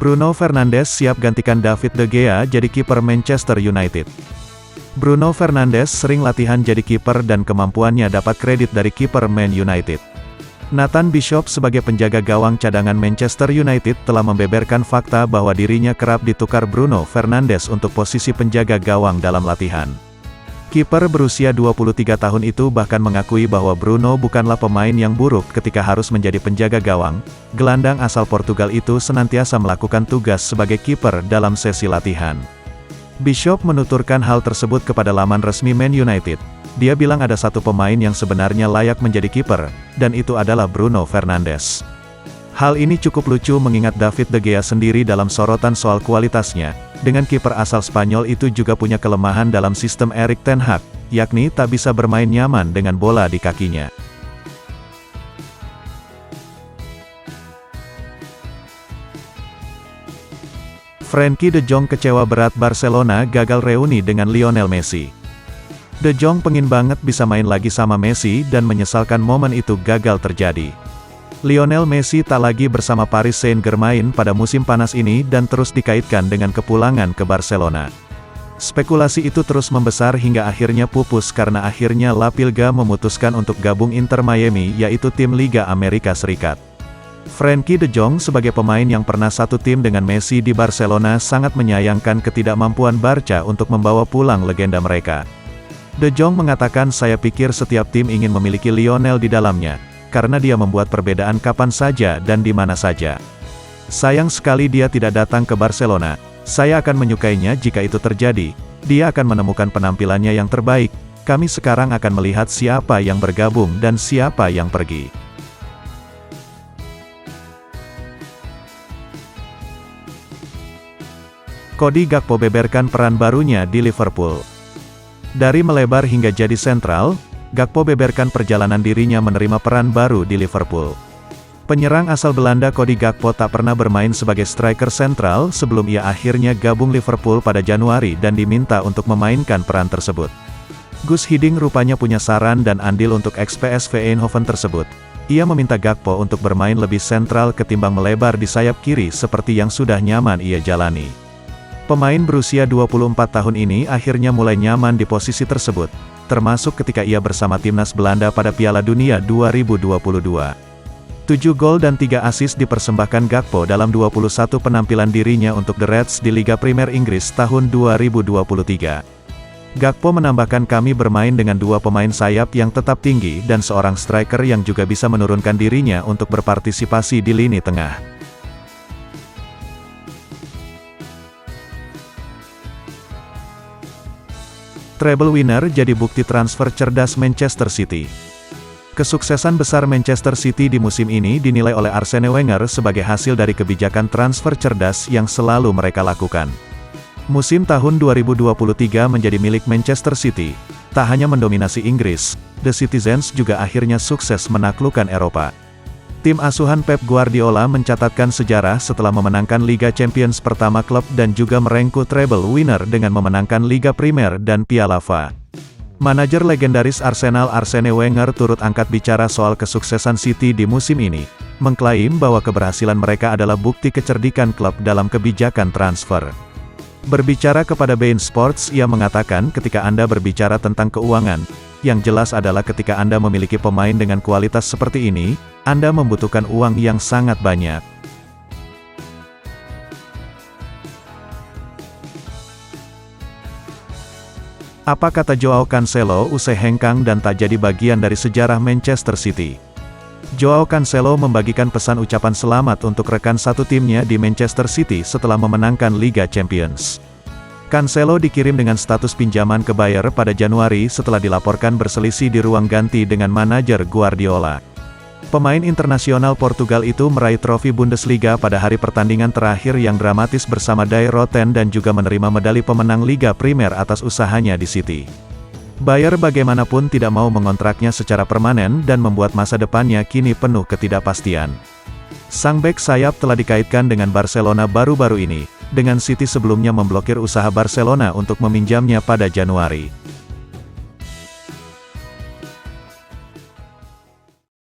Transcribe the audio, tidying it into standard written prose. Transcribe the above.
Bruno Fernandes siap gantikan David De Gea jadi kiper Manchester United. Bruno Fernandes sering latihan jadi kiper dan kemampuannya dapat kredit dari kiper Man United. Nathan Bishop sebagai penjaga gawang cadangan Manchester United telah membeberkan fakta bahwa dirinya kerap ditukar Bruno Fernandes untuk posisi penjaga gawang dalam latihan. Kiper berusia 23 tahun itu bahkan mengakui bahwa Bruno bukanlah pemain yang buruk ketika harus menjadi penjaga gawang. Gelandang asal Portugal itu senantiasa melakukan tugas sebagai kiper dalam sesi latihan. Bishop menuturkan hal tersebut kepada laman resmi Man United. Dia bilang ada satu pemain yang sebenarnya layak menjadi kiper, dan itu adalah Bruno Fernandes. Hal ini cukup lucu mengingat David De Gea sendiri dalam sorotan soal kualitasnya. Dengan kiper asal Spanyol itu juga punya kelemahan dalam sistem Erik ten Hag, yakni tak bisa bermain nyaman dengan bola di kakinya. Frenkie de Jong kecewa berat Barcelona gagal reuni dengan Lionel Messi. De Jong pengen banget bisa main lagi sama Messi dan menyesalkan momen itu gagal terjadi. Lionel Messi tak lagi bersama Paris Saint-Germain pada musim panas ini dan terus dikaitkan dengan kepulangan ke Barcelona. Spekulasi itu terus membesar hingga akhirnya pupus karena akhirnya La Pilga memutuskan untuk gabung Inter Miami yaitu tim Liga Amerika Serikat. Frenkie de Jong sebagai pemain yang pernah satu tim dengan Messi di Barcelona sangat menyayangkan ketidakmampuan Barca untuk membawa pulang legenda mereka. De Jong mengatakan saya pikir setiap tim ingin memiliki Lionel di dalamnya. Karena dia membuat perbedaan kapan saja dan di mana saja. Sayang sekali dia tidak datang ke Barcelona. Saya akan menyukainya jika itu terjadi. Dia akan menemukan penampilannya yang terbaik. Kami sekarang akan melihat siapa yang bergabung dan siapa yang pergi. Cody Gakpo beberkan peran barunya di Liverpool. Dari melebar hingga jadi sentral, Gakpo beberkan perjalanan dirinya menerima peran baru di Liverpool. Penyerang asal Belanda Cody Gakpo tak pernah bermain sebagai striker sentral sebelum ia akhirnya gabung Liverpool pada Januari dan diminta untuk memainkan peran tersebut. Guus Hiddink rupanya punya saran dan andil untuk ex-PSV Eindhoven tersebut. Ia meminta Gakpo untuk bermain lebih sentral ketimbang melebar di sayap kiri seperti yang sudah nyaman ia jalani. Pemain berusia 24 tahun ini akhirnya mulai nyaman di posisi tersebut, termasuk ketika ia bersama timnas Belanda pada Piala Dunia 2022. 7 gol dan 3 assist dipersembahkan Gakpo dalam 21 penampilan dirinya untuk The Reds di Liga Primer Inggris tahun 2023. Gakpo menambahkan kami bermain dengan dua pemain sayap yang tetap tinggi dan seorang striker yang juga bisa menurunkan dirinya untuk berpartisipasi di lini tengah. Treble winner jadi bukti transfer cerdas Manchester City. Kesuksesan besar Manchester City di musim ini dinilai oleh Arsene Wenger sebagai hasil dari kebijakan transfer cerdas yang selalu mereka lakukan. Musim tahun 2023 menjadi milik Manchester City. Tak hanya mendominasi Inggris, The Citizens juga akhirnya sukses menaklukkan Eropa. Tim asuhan Pep Guardiola mencatatkan sejarah setelah memenangkan Liga Champions pertama klub dan juga merengkuh treble winner dengan memenangkan Liga Primer dan Piala FA. Manajer legendaris Arsenal Arsene Wenger turut angkat bicara soal kesuksesan City di musim ini, mengklaim bahwa keberhasilan mereka adalah bukti kecerdikan klub dalam kebijakan transfer. Berbicara kepada beIN Sports ia mengatakan ketika Anda berbicara tentang keuangan, yang jelas adalah ketika Anda memiliki pemain dengan kualitas seperti ini, Anda membutuhkan uang yang sangat banyak. Apa kata Joao Cancelo usai hengkang dan tak jadi bagian dari sejarah Manchester City? Joao Cancelo membagikan pesan ucapan selamat untuk rekan satu timnya di Manchester City setelah memenangkan Liga Champions. Cancelo dikirim dengan status pinjaman ke Bayer pada Januari setelah dilaporkan berselisih di ruang ganti dengan manajer Guardiola. Pemain internasional Portugal itu meraih trofi Bundesliga pada hari pertandingan terakhir yang dramatis bersama Die Roten dan juga menerima medali pemenang Liga Primer atas usahanya di City. Bayer bagaimanapun tidak mau mengontraknya secara permanen dan membuat masa depannya kini penuh ketidakpastian. Sang bek sayap telah dikaitkan dengan Barcelona baru-baru ini, dengan City sebelumnya memblokir usaha Barcelona untuk meminjamnya pada Januari.